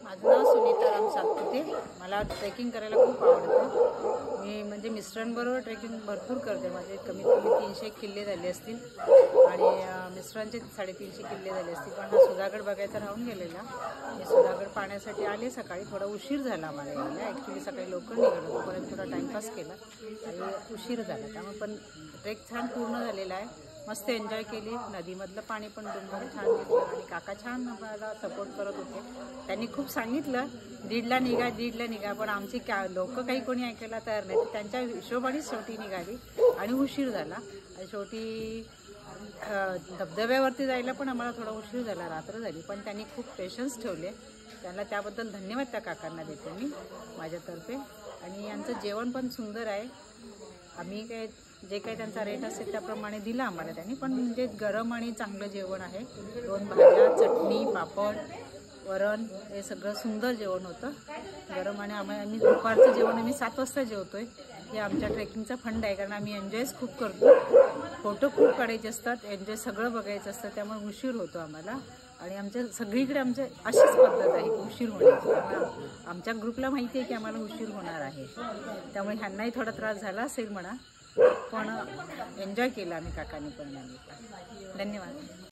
माझं नाव सुनीता राम सातपुते। मला ट्रेकिंग करायला खूप आवडतं। मी म्हणजे मिस्टरांबरोबर ट्रेकिंग भरपूर करते। माझे कमीत कमी 300 किल्ले झाले असतील आणि मिस्टरांचे 350 किल्ले झाले असतील। पण हा सुधागड बघायचा राहून गेलेला। मी सुधागड पाहण्यासाठी आले सकाळी। थोडा उशीर झाला मला यायला। ॲक्च्युली सकाळी लवकर निघालो होतो, परत थोडा टाईमपास केला आणि उशीर झाला। त्यामुळे पण ट्रेक छान पूर्ण झालेला आहे। मस्त एन्जॉय केली। नदीमधलं पाणी पण डोंगर छान दिसलं आणि काका छान मला सपोर्ट करत होते। त्यांनी खूप सांगितलं 1:30ला निघा 1:30ला निघा, पण आमची लोक काही कोणी ऐकायला तयार नाही। त्यांच्या हिशोबानेच शेवटी निघाली आणि उशीर झाला आणि शेवटी धबधब्यावरती जायला पण आम्हाला थोडा उशीर झाला, रात्र झाली। पण त्यांनी खूप पेशन्स ठेवले। त्यांना त्याबद्दल धन्यवाद त्या काकांना देते मी माझ्यातर्फे। आणि यांचं जेवण पण सुंदर आहे। आम्ही काय जे काही त्यांचा रेट असेल त्याप्रमाणे दिला आम्हाला त्यांनी, पण म्हणजे गरम आणि चांगलं जेवण आहे। 2 भाज्या, चटणी, पापड, वरण, हे सगळं सुंदर जेवण होतं गरम। आणि आम्ही दुपारचं जेवण आम्ही 7 वाजता जेवतोय। हे आमच्या ट्रेकिंगचा फंड आहे, कारण आम्ही एन्जॉयच खूप करतो। फोटो खूप काढायचे असतात, एन्जॉय सगळं बघायचं असतं, त्यामुळे उशीर होतो आम्हाला। आणि आमच्या सगळीकडे अशीच पद्धत आहे की उशीर होण्याची। त्यामुळे आमच्या ग्रुपला माहिती आहे की आम्हाला उशीर होणार आहे, त्यामुळे ह्यांनाही थोडा त्रास झाला असेल म्हणा, पण एन्जॉय केला आम्ही काकांनी पण। धन्यवाद।